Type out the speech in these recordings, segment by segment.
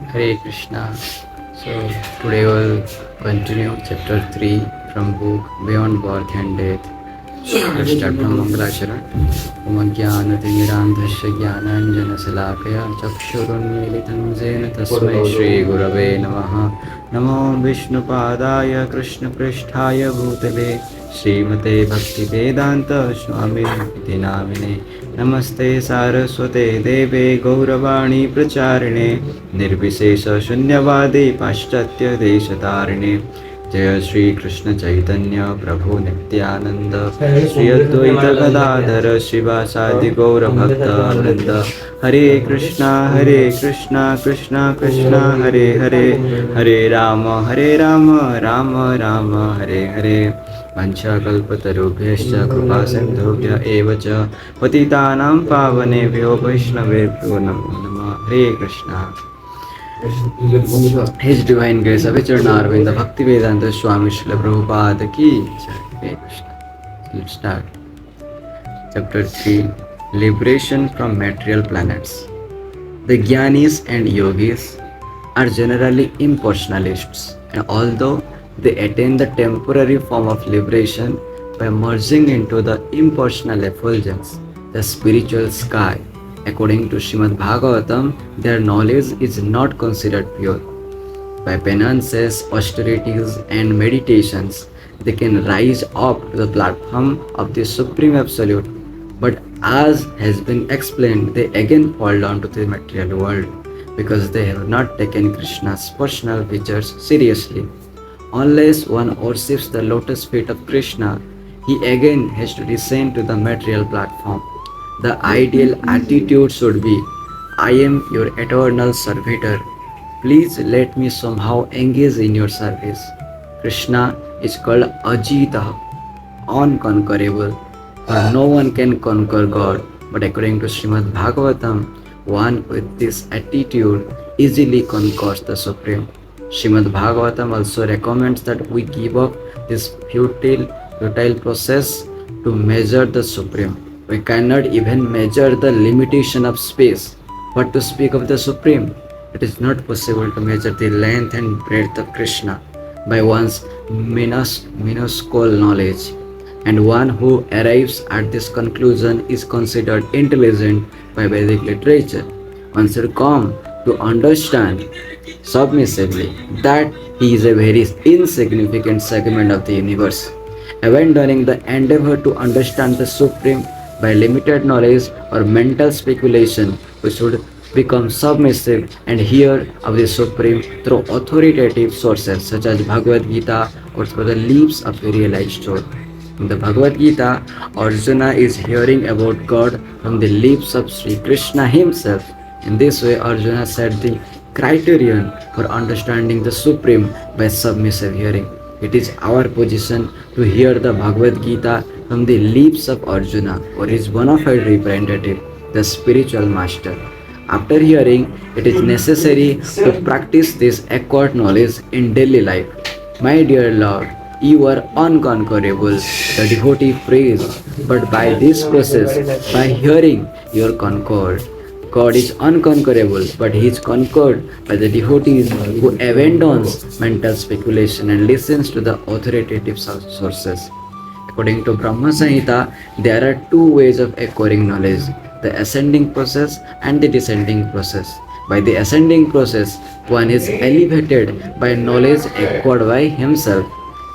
Hare Krishna. So today we'll continue chapter 3 from book Beyond Birth and Death. Let's start from Mangalacharan. Om Jnanatimirandhasya Jnananjanasalakaya Chakshurunmilitam Jena Tasmai Shri Gurave Namaha. Namo Vishnupadaya Krishna Pristhaya Bhutale Srimate Bhaktivedanta Swami Iti Namine Namaste Saraswate Deve Gauravani Pracharine Nirvisesa Shunyavadi Paschatya Deshatarine जय श्री कृष्ण चैतन्य प्रभु नित्यानंद श्री अद्वैत गदाधर शिवासादि गौर भक्त वृंद हरे कृष्णा कृष्णा कृष्णा हरे हरे हरे राम राम राम हरे हरे वंशाकल्पतरुभ्यश्च कृपा सिन्धुभ्य एव च पतितानां पावनेभ्यो वैष्णवेभ्यो नमो नमः हरे Krishna His Divine Grace Avicharnarvinda Bhaktivedanta Swami Srila Prabhupada ki Jai. Hare Krishna. Let's start. Chapter 3 Liberation from Material Planets. The Jnanis and Yogis are generally impersonalists, and although they attain the temporary form of liberation by merging into the impersonal effulgence, the spiritual sky, according to Srimad Bhagavatam, their knowledge is not considered pure. By penances, austerities, and meditations, they can rise up to the platform of the Supreme Absolute. But as has been explained, they again fall down to the material world because they have not taken Krishna's personal features seriously. Unless one worships the lotus feet of Krishna, he again has to descend to the material platform. The ideal attitude should be, I am your eternal servitor. Please let me somehow engage in your service. Krishna is called Ajita, unconquerable. For no one can conquer God. But according to Srimad Bhagavatam, one with this attitude easily conquers the Supreme. Srimad Bhagavatam also recommends that we give up this futile process to measure the Supreme. We cannot even measure the limitation of space. But to speak of the Supreme, it is not possible to measure the length and breadth of Krishna by one's minuscule knowledge. And one who arrives at this conclusion is considered intelligent by Vedic literature. One should come to understand submissively that he is a very insignificant segment of the universe. Abandoning the endeavor to understand the Supreme by limited knowledge or mental speculation, we should become submissive and hear of the Supreme through authoritative sources such as Bhagavad Gita or through the lips of a realized soul. In the Bhagavad Gita, Arjuna is hearing about God from the lips of Sri Krishna himself. In this way, Arjuna set the criterion for understanding the Supreme by submissive hearing. It is our position to hear the Bhagavad Gita from the lips of Arjuna or his bona fide representative, the spiritual master. After hearing, it is necessary to practice this acquired knowledge in daily life. My dear Lord, you are unconquerable, the devotee prays, but by this process, by hearing, you are conquered. God is unconquerable, but he is conquered by the devotees who abandons mental speculation and listens to the authoritative sources. According to Brahma Samhita, there are two ways of acquiring knowledge, the ascending process and the descending process. By the ascending process, one is elevated by knowledge acquired by himself.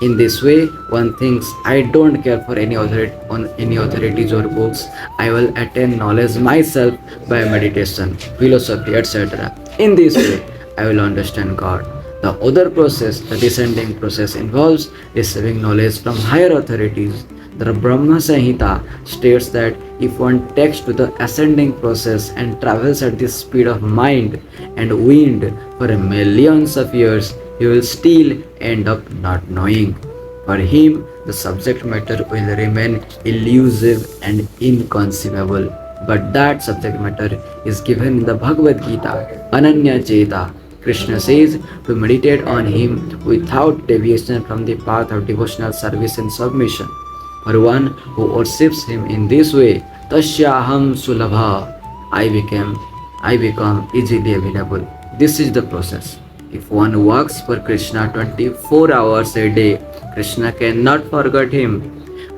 In this way, one thinks, I don't care for any authorities or books. I will attain knowledge myself by meditation, philosophy, etc. In this way, I will understand God. The other process, the descending process, involves receiving knowledge from higher authorities. The Brahma Samhita states that if one takes to the ascending process and travels at the speed of mind and wind for millions of years, he will still end up not knowing. For him, the subject matter will remain elusive and inconceivable. But that subject matter is given in the Bhagavad Gita, Ananya Cheta. Krishna says to meditate on him without deviation from the path of devotional service and submission. For one who worships him in this way, Tasyaham Sulabha, I become easily available. This is the process. If one works for Krishna 24 hours a day, Krishna cannot forget him.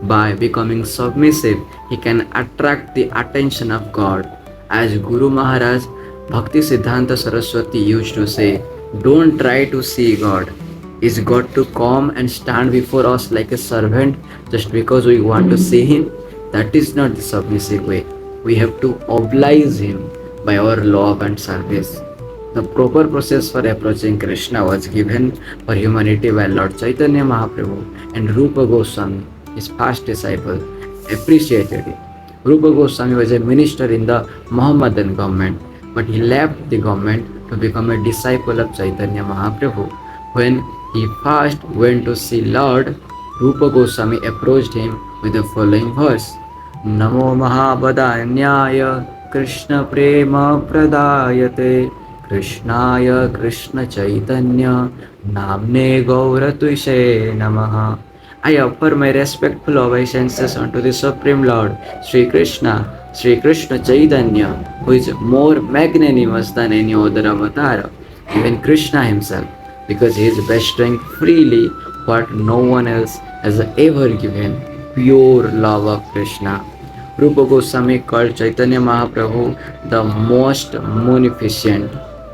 By becoming submissive, he can attract the attention of God. As Guru Maharaj Bhakti Siddhanta Saraswati used to say, don't try to see God. Is God to come and stand before us like a servant just because we want to see Him? That is not the submissive way. We have to oblige Him by our love and service. The proper process for approaching Krishna was given for humanity by Lord Chaitanya Mahaprabhu, and Rupa Goswami, his past disciple, appreciated it. Rupa Goswami was a minister in the Mohammedan government, but he left the government to become a disciple of Chaitanya Mahaprabhu. When he first went to see Lord, Rupa Goswami approached him with the following verse: Namo Mahabadanyaya Krishna Prema Pradayate Krishnaya Krishna Chaitanya Namne Gauratvishe Namaha. I offer my respectful obeisances unto the Supreme Lord, Sri Krishna Chaitanya, who is more magnanimous than any other avatar, even Krishna himself, because he is bestowing freely what no one else has ever given, pure love of Krishna. Rupa Goswami called Chaitanya Mahaprabhu the most munificent,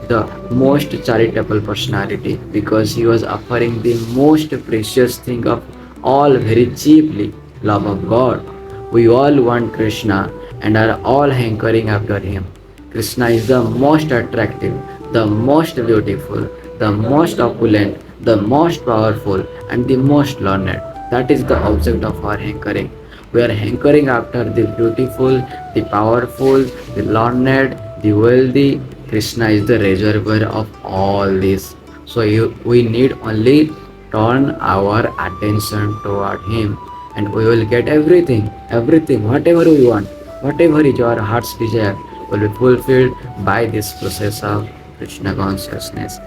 the most charitable personality, because he was offering the most precious thing of all very cheaply, love of God. We all want Krishna and are all hankering after him. Krishna is the most attractive, the most beautiful, the most opulent, the most powerful, and the most learned. That is the object of our hankering. We are hankering after the beautiful, the powerful, the learned, the wealthy. Krishna is the reservoir of all this. So we need only turn our attention toward Him, and we will get everything, whatever we want, whatever is our heart's desire, will be fulfilled by this process of Krishna consciousness.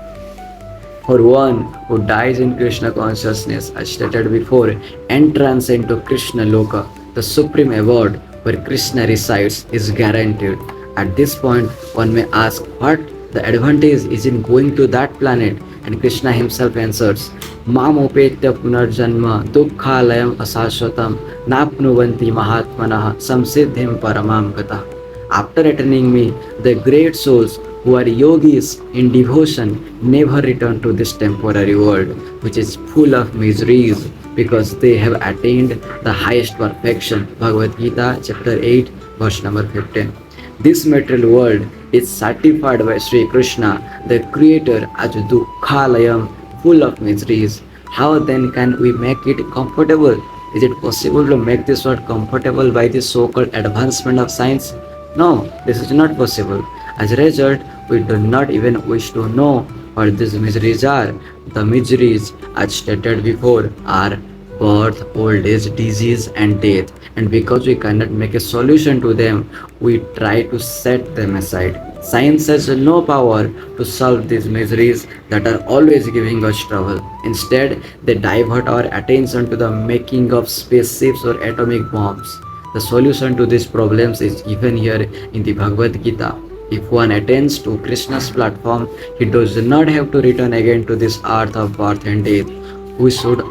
For one who dies in Krishna consciousness, as stated before, entrance into Krishna Loka, the supreme abode where Krishna resides, is guaranteed. At this point, one may ask what the advantage is in going to that planet, and Krishna himself answers, Mam upetya punarjanma dukkhalayam asashvatam napnuvanti mahatmanah samsiddhim paramam gata. After attaining me, the great souls who are yogis in devotion never return to this temporary world, which is full of miseries, because they have attained the highest perfection. Bhagavad Gita, chapter 8, verse number 15. This material world is certified by Sri Krishna, the Creator, as Dukkhalayam, full of miseries. How then can we make it comfortable? Is it possible to make this world comfortable by the so-called advancement of science? No, this is not possible. As a result, we do not even wish to know what these miseries are. The miseries, as stated before, are birth, old age, disease, and death. And because we cannot make a solution to them, we try to set them aside. Science has no power to solve these miseries that are always giving us trouble. Instead, they divert our attention to the making of spaceships or atomic bombs. The solution to these problems is given here in the Bhagavad Gita. If one attains to Krishna's platform, he does not have to return again to this earth of birth and death. We should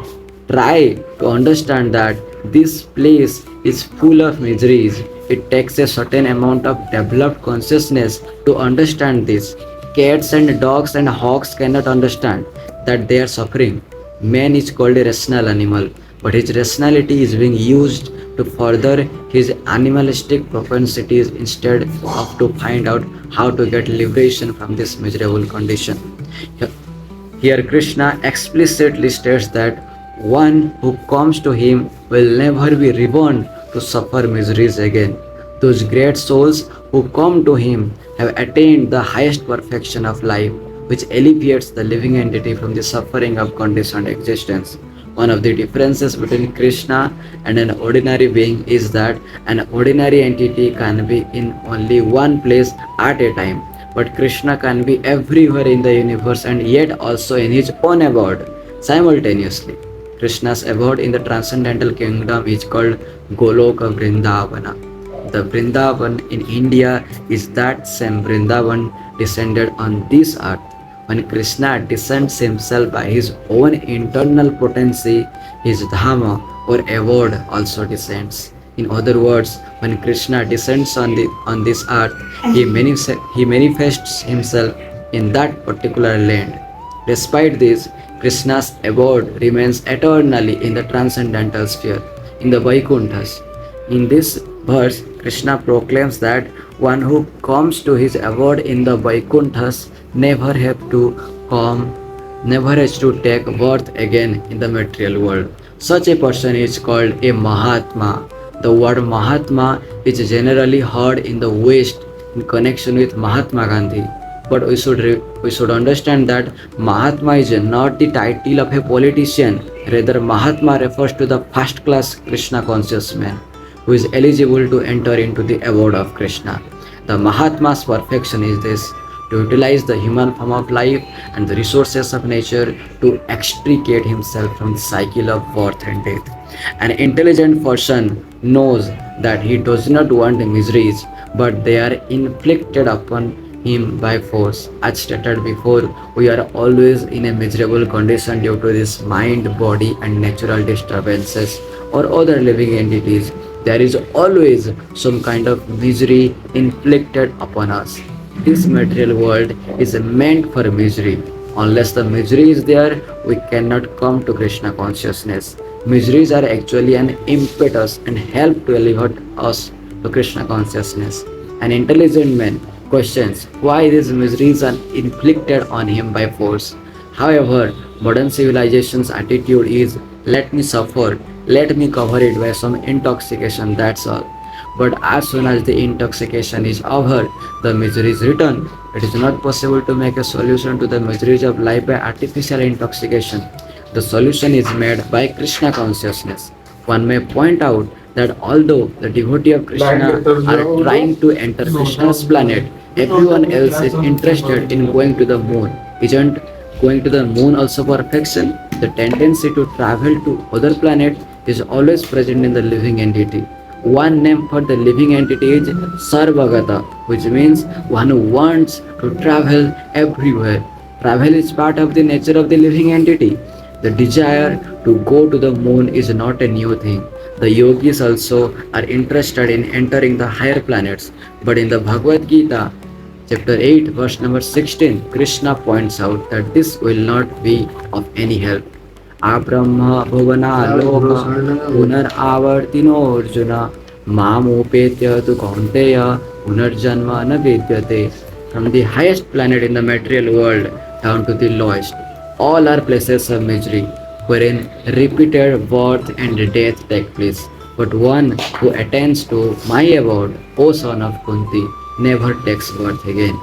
try to understand that this place is full of miseries. It takes a certain amount of developed consciousness to understand this. Cats and dogs and hawks cannot understand that they are suffering. Man is called a rational animal, but his rationality is being used to further his animalistic propensities instead of to find out how to get liberation from this miserable condition. Here Krishna explicitly states that one who comes to him will never be reborn to suffer miseries again. Those great souls who come to him have attained the highest perfection of life, which alleviates the living entity from the suffering of conditioned existence. One of the differences between Krishna and an ordinary being is that an ordinary entity can be in only one place at a time, but Krishna can be everywhere in the universe and yet also in his own abode simultaneously. Krishna's abode in the transcendental kingdom is called Goloka Vrindavana. The Vrindavan in India is that same Vrindavan descended on this earth. When Krishna descends himself by his own internal potency, his dhamma or award also descends. In other words, when Krishna descends on this earth, he manifests himself in that particular land. Despite this, Krishna's abode remains eternally in the transcendental sphere, in the Vaikunthas. In this verse, Krishna proclaims that one who comes to his abode in the Vaikunthas never have to come, never has to take birth again in the material world. Such a person is called a Mahatma. The word Mahatma is generally heard in the West in connection with Mahatma Gandhi. But we should understand that Mahatma is not the title of a politician. Rather, Mahatma refers to the first class Krishna conscious man who is eligible to enter into the abode of Krishna. The Mahatma's perfection is this: to utilize the human form of life and the resources of nature to extricate himself from the cycle of birth and death. An intelligent person knows that he does not want miseries, but they are inflicted upon him by force. As stated before, we are always in a miserable condition due to this mind, body, and natural disturbances or other living entities. There is always some kind of misery inflicted upon us. This material world is meant for misery. Unless the misery is there, we cannot come to Krishna consciousness. Miseries are actually an impetus and help to elevate us to Krishna consciousness. An intelligent man questions why these miseries are inflicted on him by force. However, modern civilization's attitude is let me suffer, let me cover it by some intoxication, that's all. But as soon as the intoxication is over, the miseries return. It is not possible to make a solution to the miseries of life by artificial intoxication. The solution is made by Krishna consciousness. One may point out that although the devotee of Krishna are trying to enter Krishna's planet, everyone else is interested in going to the moon. Isn't going to the moon also perfection? The tendency to travel to other planet is always present in the living entity. One name for the living entity is Sarvagata, which means one who wants to travel everywhere. Travel is part of the nature of the living entity. The desire to go to the moon is not a new thing. The yogis also are interested in entering the higher planets. But in the Bhagavad Gita, chapter 8, verse number 16, Krishna points out that this will not be of any help. Abrahma bhuvana loka punar avartino arjuna mamupetya tu kaunteya punarjanma na vidyate. From the highest planet in the material world down to the lowest, all are places of misery, wherein repeated birth and death take place. But one who attains to my abode, O son of Kunti, never takes birth again.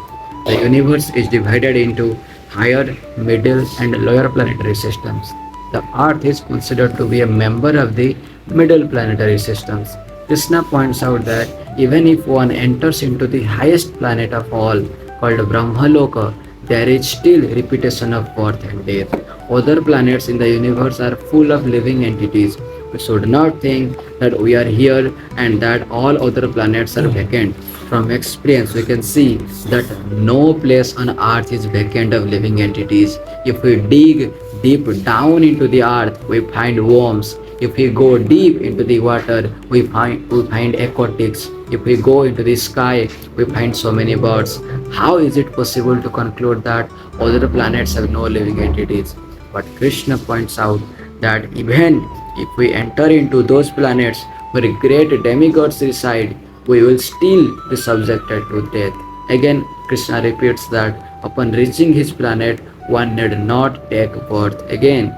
The universe is divided into higher, middle, and lower planetary systems. The Earth is considered to be a member of the middle planetary systems. Krishna points out that even if one enters into the highest planet of all, called Brahmaloka, there is still repetition of birth and death. Other planets in the universe are full of living entities. We should not think that we are here and that all other planets are vacant. From experience, we can see that no place on earth is vacant of living entities. If we dig deep down into the earth, we find worms. If we go deep into the water, we find aquatics. If we go into the sky, we find so many birds. How is it possible to conclude that other planets have no living entities? But Krishna points out that even if we enter into those planets where great demigods reside, we will still be subjected to death. Again, Krishna repeats that upon reaching his planet, one need not take birth again.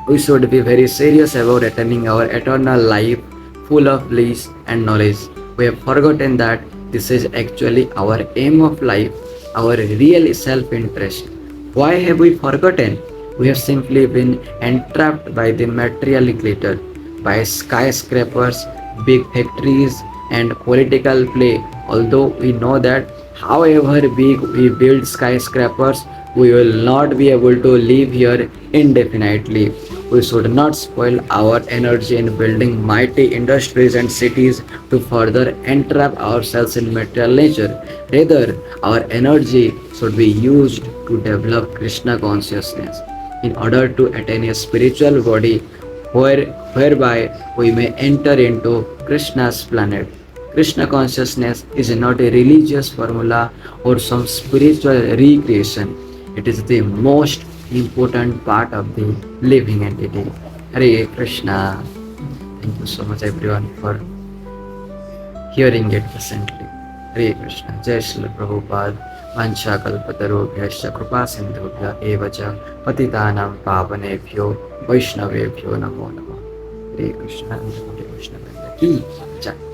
We should be very serious about attaining our eternal life full of bliss and knowledge. We have forgotten that this is actually our aim of life, our real self-interest. Why have we forgotten? We have simply been entrapped by the material glitter, by skyscrapers, big factories, and political play. Although we know that However big we build skyscrapers, we will not be able to live here indefinitely. We should not spoil our energy in building mighty industries and cities to further entrap ourselves in material nature. Rather, our energy should be used to develop Krishna consciousness in order to attain a spiritual body whereby we may enter into Krishna's planet. Krishna consciousness is not a religious formula or some spiritual recreation. It is the most important part of the living entity. Hare Krishna. Thank you so much everyone for hearing it patiently. Hare Krishna. Jai Srila Prabhupada. Vancha kalpatarubhyascha kripa sindhubhya eva cha patitanam pavanebhyo vaishnavebhyo namo namo. Hare Krishna. Hare Krishna. Ki jai.